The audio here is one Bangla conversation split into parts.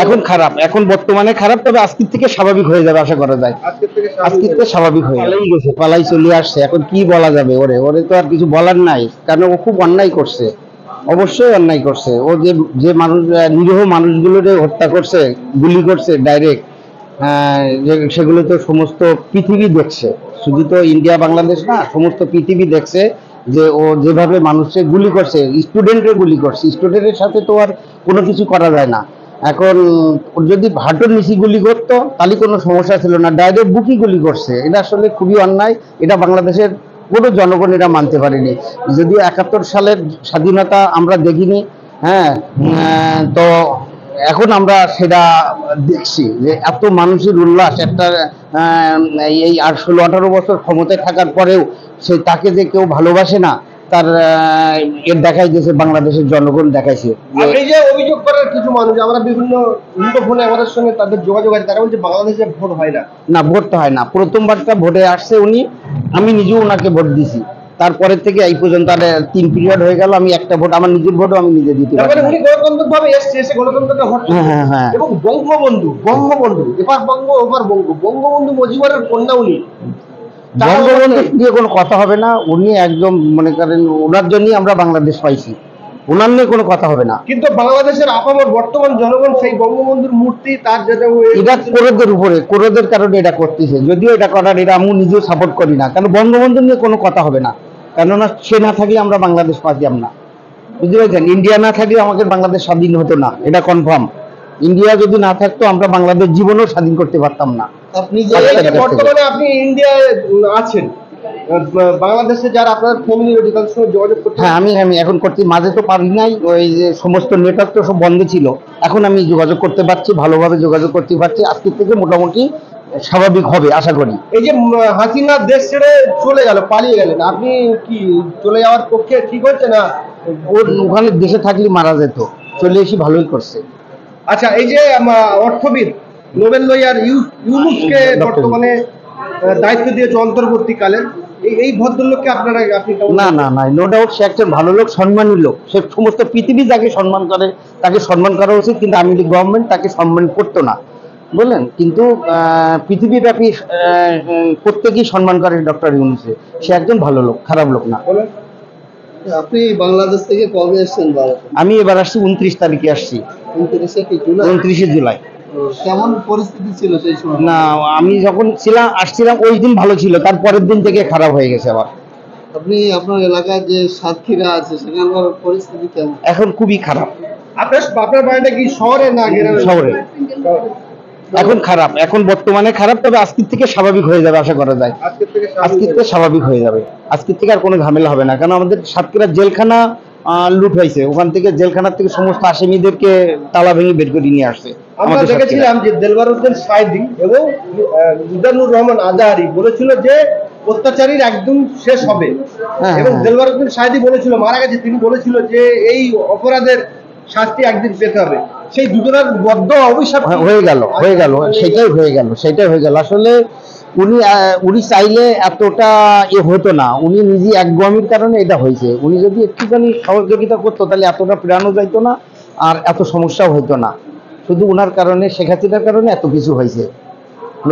এখন খারাপ, এখন বর্তমানে খারাপ, তবে আজকের থেকে স্বাভাবিক হয়ে যাবে আশা করা যায়। আজকের থেকে স্বাভাবিক হয়ে গেছে, পালাই চলে আসছে। এখন কি বলা যাবে ওরে, ওরে তো আর কিছু বলার নাই, কারণ ও খুব অন্যায় করছে, অবশ্যই অন্যায় করছে। ও যে যে মানুষ, নিরীহ মানুষগুলোরে হত্যা করছে, গুলি করছে ডাইরেক্ট, সেগুলো তো সমস্ত পৃথিবী দেখছে। শুধু তো ইন্ডিয়া বাংলাদেশ না, সমস্ত পৃথিবী দেখছে যে ও যেভাবে মানুষকে গুলি করছে, স্টুডেন্টের গুলি করছে। স্টুডেন্টের সাথে তো আর কোনো কিছু করা যায় না। এখন ওর যদি হাঁটুর নিচে গুলি করতো তাহলে কোনো সমস্যা ছিল না, ডাইরেক্ট বুকি গুলি করছে। এটা আসলে খুবই অন্যায়, এটা বাংলাদেশের কোনো জনগণ এটা মানতে পারেনি। যদিও 71 সালের স্বাধীনতা আমরা দেখিনি, হ্যাঁ, তো এখন আমরা সেটা দেখছি যে এত মানুষের উল্লাস একটা, এই 16-18 বছর ক্ষমতায় থাকার পরেও সে তাকে যে কেউ ভালোবাসে না, তার এর দেখাই দিয়েছে বাংলাদেশের জনগণ, দেখাইছে। এই যে অভিযোগ করার কিছু মানুষ, আমরা বিভিন্ন ফোনে আমাদের সঙ্গে তাদের যোগাযোগ আছে, তারা বলছে বাংলাদেশে ভোট হয় না। না, ভোট তো হয় না। প্রথমবারটা ভোটে আসছে উনি, আমি নিজেও ওনাকে ভোট দিছি। তারপরে থেকে এই পর্যন্ত 3 পিরিয়ড হয়ে গেল, আমি একটা ভোট, আমার নিজের ভোটও আমি নিজে দিতে পারি। উনি গণতান্ত্রিক ভাবে এসছে, এসে গণতন্ত্রকে ভোট। হ্যাঁ হ্যাঁ। এবং বঙ্গবন্ধু, এবার বঙ্গবন্ধু মুজিবুরের কন্যা উনি। বঙ্গবন্ধু নিয়ে কোনো কথা হবে না, উনি একদম মনে করেন ওনার জন্যই আমরা বাংলাদেশ পাইছি, ওনার নিয়ে কোনো কথা হবে না। কিন্তু বাংলাদেশের আপামর বর্তমান জনগণ সেই বঙ্গবন্ধুর মূর্তি তার যেটা এটা কোরদের উপরে, কোরদের কারণে এটা করতেছে। যদিও এটা করার, এটা আমি নিজেও সাপোর্ট করি না, কারণ বঙ্গবন্ধু নিয়ে কোনো কথা হবে না। কেননা সে না থাকলে আমরা বাংলাদেশ পাইতাম না, বুঝতে পেরেছেন? ইন্ডিয়া না থাকলে আমাদের বাংলাদেশ স্বাধীন হতো না, এটা কনফার্ম। ইন্ডিয়া যদি না থাকতো আমরা বাংলাদেশ জীবনও স্বাধীন করতে পারতাম না। আপনি যে বর্তমানে আপনি ইন্ডিয়ায় আছেন, বাংলাদেশে যারা আপনার ফ্যামিলি রয়েছে তাদের সঙ্গে যোগাযোগ করতে? হ্যাঁ, আমি এখন করতে, মাঝে তো পারি নাই, ওই যে সমস্ত নেটওয়ার্ক তো সব বন্ধ ছিল। এখন আমি যোগাযোগ করতে পারছি, ভালোভাবে যোগাযোগ করতে পারছি। আজকের থেকে মোটামুটি স্বাভাবিক হবে আশা করি। এই যে হাসিনা দেশ ছেড়ে চলে গেল, পালিয়ে গেলেন, আপনি কি চলে যাওয়ার পক্ষে ঠিক হচ্ছে না? ওখানে দেশে থাকলে মারা যেত, চলে এসে ভালোই করছে। আচ্ছা, এই যে অর্থবিদ নোবেল লয়ার ইউনুসকে বর্তমানে দায়িত্ব দিয়েছে অন্তর্বর্তীকালের, এই ভদ্রলোককে আপনারা, আপনি না না না, নো ডাউট সে একজন ভালো লোক, সম্মানী লোক। সে সমস্ত পৃথিবী যাকে সম্মান করে তাকে সম্মান করা উচিত, কিন্তু আওয়ামী লীগ গভর্নমেন্ট তাকে সম্মান করতো না, বললেন। কিন্তু পৃথিবীব্যাপী প্রত্যেকেই সম্মান করে ডক্টর ইউনূসকে। সে একজন ভালো লোক, খারাপ লোক না। আপনি বাংলাদেশ থেকে কবে এসেছেন? আমি এবার আসছি 29 তারিখে আসছি, 29শে জুলাই। কেমন পরিস্থিতি ছিল সেই সময়? না, আমি যখন আসছিলাম ওই দিন ভালো ছিল, তার পরের দিন থেকে খারাপ হয়ে গেছে আবার। আপনি আপনার এলাকায় যে সাতক্ষীরা আছে সেখানকার পরিস্থিতি কেমন? এখন খুবই খারাপ। আপনার বাড়িটা কি শহরে না গ্রামে? শহরে। এখন খারাপ, এখন বর্তমানে খারাপ, তবে আজকের থেকে স্বাভাবিক হয়ে যাবে আশা করা যায়। আজকের থেকে স্বাভাবিক হয়ে যাবে, আজকের থেকে আর কোনো ঝামেলা হবে না। কারণ আমাদের সাতক্ষীরা জেলখানা লুট হয়েছে, ওখান থেকে জেলখানার থেকে সমস্ত আসামিদেরকে তালা ভেঙে বের করে নিয়ে আসছে। আমরা দেখেছিলাম যে দেলবার হোসেন সাইদি এবং মিজানুর রহমান আজাহারি বলেছিল যে অত্যাচারীর একদম শেষ হবে, এবং দেলবার হোসেন সাইদি বলেছিল, মারা গেছে, তিনি বলেছিল যে এই অপরাধের শাস্তি একদিন পেতে হবে। সেই দুজনের বদ্ধ অভিশাপ হয়ে গেল, সেটাই হয়ে গেল। আসলে উনি চাইলে এতটা হতো না, উনি নিজে একগমির কারণে এটা হয়েছে। উনি যদি একটুখানি সহযোগিতা করতো তাহলে এতটা প্রাণও যাইতো না, আর এত সমস্যাও হইতো না। শুধু উনার কারণে, শেখ হাসিনার কারণে এত কিছু হয়েছে।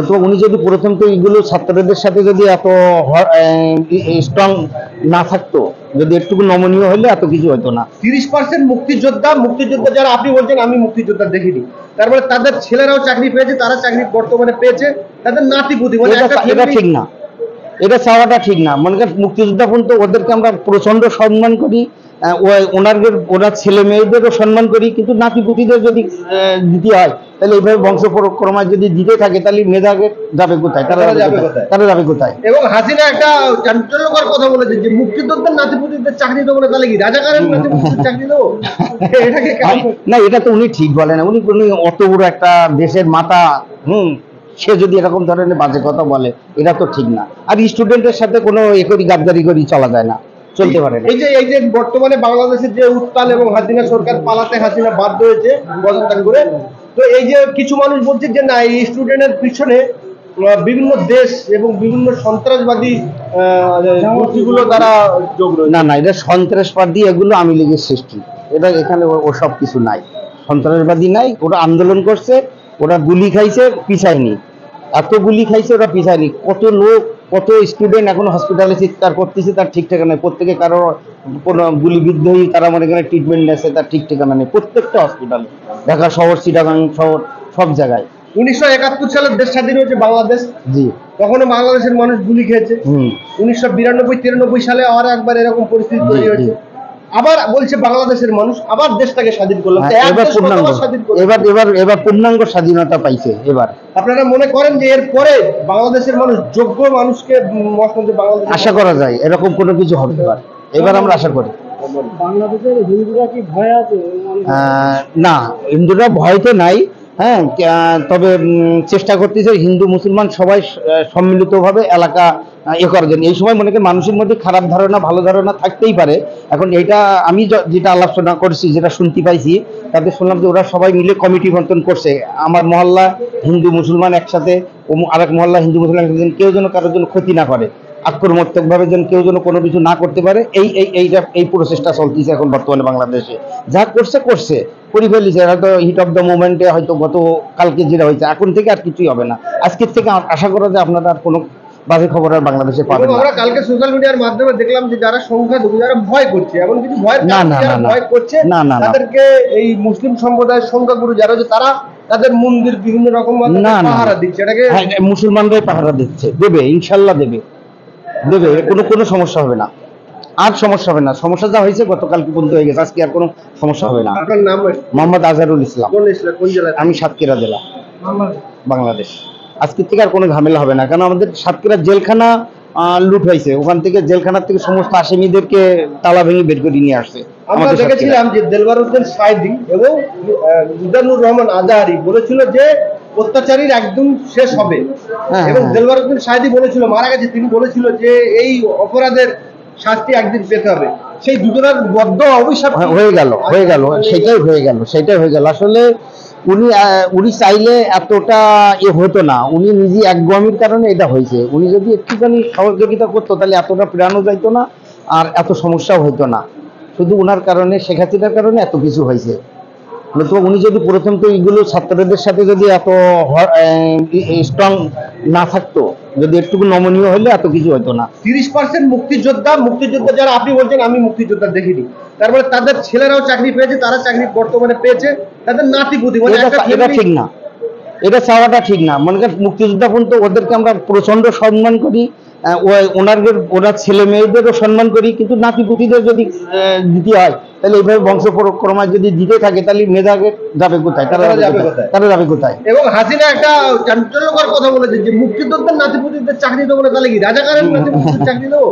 তো উনি যদি প্রথম তো এইগুলো ছাত্রদের সাথে যদি এত স্ট্রং না থাকতো, যদি একটু নমনীয় হলে এত কিছু হতো না। 30% মুক্তিযোদ্ধা যারা আপনি বলছেন, আমি মুক্তিযোদ্ধা দেখিনি, তারপরে তাদের ছেলেরাও চাকরি পেয়েছে, তারা চাকরি বর্তমানে পেয়েছে, তাদের নাতিপুতি, এটা ঠিক না, এটা চাওয়াটা ঠিক না। মনে করেন মুক্তিযোদ্ধা পর্যন্ত ওদেরকে আমরা প্রচন্ড সম্মান করি, ওনার ছেলে মেয়েদেরও সম্মান করি, কিন্তু নাতিপুতিদের যদি দিতে হয় তাহলে এইভাবে বংশ পরম্পরায় যদি দিতে থাকে তাহলে মেধাকে যাবে কোথায়, তারা যাবে কোথায়? এবং হাসিনা একটা চাঞ্চল্যকর কথা বলেছে যে মুক্তিযোদ্ধার নাতিপুতিদের চাকরি দেবো না, তাহলে কি রাজাকারের নাতিপুতিদের চাকরি দেবো? না, এটা তো উনি ঠিক বলে না। উনি অত বড় একটা দেশের মাতা, সে যদি এরকম ধরনের বাজে কথা বলে, এটা তো ঠিক না। আর স্টুডেন্টের সাথে কোনো গাদ্দারি করি চলা যায় না, চলতে পারে না। এই যে বর্তমানে বাংলাদেশের যে উত্তাল, এবং হাসিনা সরকার পালাতে হাসিনা বাধ্য হয়েছে পদত্যাগ করে, তো এই যে কিছু মানুষ বলছে যে না, এই স্টুডেন্টের পিছনে বিভিন্ন দেশ এবং বিভিন্ন সন্ত্রাসবাদী গোষ্ঠীগুলো দ্বারা যোগ রয়েছে। না, এটা সন্ত্রাসবাদী, এগুলো আওয়ামী লীগের সৃষ্টি, এটা এখানে ওসব কিছু নাই। সন্ত্রাসবাদী নাই, ওরা আন্দোলন করছে, ওরা গুলি খাইছে, পিছায়নি। এত গুলি খাইছে, ওরা পিছায়নি। কত লোক, কত স্টুডেন্ট এখন হসপিটালে চিৎকার করতেছে, তার ঠিক ঠিকানা নেই। প্রত্যেকে কারো কোনো গুলিবিদ্ধ হয়ে তারা মনে করেন ট্রিটমেন্ট নিয়েছে, তার ঠিক ঠিকানা নেই। প্রত্যেকটা হসপিটালে, ঢাকা শহর, চিটাগাং শহর, সব জায়গায়। 1971 সালে দেশ স্বাধীন হয়েছে বাংলাদেশ, জি। তখনও বাংলাদেশের মানুষ গুলি খেয়েছে। 1992-93 সালে আবার একবার এরকম পরিস্থিতি জি, তৈরি জি। হয়েছে। আবার বলছে বাংলাদেশের মানুষ আবার দেশটাকে স্বাধীন করলাম। তো এক এবার দেশ পূর্ণাঙ্গ, কতবার স্বাধীন করলো? এবার পূর্ণাঙ্গ স্বাধীনতা পাইছে এবার। আপনারা মনে করেন যে এর পরে বাংলাদেশের মানুষ যোগ্য মানুষকে বাংলাদেশ আশা করা যায় এরকম কোনো কিছু হবে এবার, এবার আমরা আশা করি। বাংলাদেশের হিন্দুরা কি ভয় আছে? না, হিন্দুরা ভয় তো নাই। হ্যাঁ, তবে চেষ্টা করতেছে হিন্দু মুসলমান সবাই সম্মিলিতভাবে এলাকা এ করার জন্য। এই সময় মনে করেন মানুষের মধ্যে খারাপ ধারণা ভালো ধারণা থাকতেই পারে। এখন এটা আমি যেটা আলোচনা করছি, যেটা শুনতে পাইছি, তাদের শুনলাম যে ওরা সবাই মিলে কমিটি বন্টন করছে। আমার মহল্লা হিন্দু মুসলমান একসাথে, আরেক মহল্লা হিন্দু মুসলমান একসাথে, কেউ যেন কারোর জন্য ক্ষতি না করে, আক্রমণাত্মক ভাবে যেন কেউ যেন কোনো কিছু না করতে পারে, এই প্রসেসটা চলতেছে এখন বর্তমানে বাংলাদেশে। যা করছে করে ফেলিছে। হয়তো হিট অফ দ্য মোমেন্টে হয়তো গত কালকে যেটা হয়েছে, এখন থেকে আর কিছুই হবে না। আজকের থেকে আশা করা যায় আপনারা আর কোনো বাজে খবর আর বাংলাদেশে পাবেন এবং না। আমরা কালকে সোশ্যাল মিডিয়ার মাধ্যমে দেখলাম যে যারা সংখ্যালঘু, যারা ভয় করছে, এমন কিছু ভয় না, না, যারা না, না। ভয় করছে, না, না, না। তাদেরকে এই মুসলিম সম্প্রদায়ের সংখ্যাগুরু যারা যে তারা তাদের মন্দির বিভিন্ন রকম ভাবে না, না, পাহারা দিচ্ছে, এটাকে হ্যাঁ, মুসলমানরাই পাহারা দিচ্ছে, দেবে, ইনশাল্লাহ দেবে, কোনো সমস্যা হবে না। আর সমস্যা হবে না। সমস্যা যা হয়েছে গতকাল পর্যন্ত হয়ে গেছে, আজকে আর কোনো সমস্যা হবে না। আপনার নাম মোহাম্মদ আজহারুল ইসলাম, কোন জেলা? আমি সাতক্ষীরা জেলা, বাংলাদেশ। আজকের থেকে আর কোনো ঝামেলা হবে না, কারণ আমাদের সাতক্ষীরা জেলখানা লুট হয়েছে, ওখান থেকে জেলখানার থেকে সমস্ত আসামিদেরকে তালা ভেঙে বের করে নিয়ে আসছে। আমরা আমাদের দেখেছিলাম যে দেলবার হোসেন সাইদি এবং মিজানুর রহমান আজাহারি বলেছিল যে অত্যাচারীর একদম শেষ হবে, হ্যাঁ, এবং হ্যাঁ। দেলবার হোসেন সাইদি বলেছিল, মারা গেছে, তিনি বলেছিল যে এই অপরাধের শাস্তি একদিন পেতে হবে। সেই দুজনের বদ্ধ অভিশাপ হয়ে গেল, সেটাই হয়ে গেল। আসলে উনি চাইলে এতটা হতো না, উনি নিজে একগমির কারণে এটা হয়েছে। উনি যদি একটুখানি সহযোগিতা করতো তাহলে এতটা প্রাণও যাইতো না, আর এত সমস্যাও হইতো না। শুধু উনার কারণে, শেখ হাসিনার কারণে এত কিছু হয়েছে। নতুবা উনি যদি প্রথম তো এইগুলো ছাত্রদের সাথে যদি এত স্ট্রং না থাকতো, যদি একটু নমনীয় হলে এত কিছু হতো না। 30% মুক্তিযোদ্ধা যারা আপনি বলছেন আমি মুক্তিযোদ্ধা দেখিনি, তারপরে তাদের ছেলেরাও চাকরি পেয়েছে, তারা চাকরি বর্তমানে পেয়েছে, তাদের নাতিপুতি মানে একটা এটা family- ঠিক না, এটা চাওয়াটা ঠিক না। মনে করেন মুক্তিযোদ্ধা পর্যন্ত ওদেরকে আমরা প্রচন্ড সম্মান করি, ওনার ছেলে মেয়েদেরও সম্মান করি, কিন্তু নাতিপুতিদের যদি দিতে হয় তাহলে এইভাবে বংশ পরম্পরায় যদি দিতে থাকে তাহলে মেধাকে যাবে কোথায়, তারা যাবে কোথায়? এবং হাসিনা একটা চাঞ্চল্যকর কথা বলেছে যে মুক্তিযোদ্ধার নাতিপুতিদের চাকরি দেবো না, তাহলে কি রাজাকারের নাতিপুতিদের চাকরি দেবো?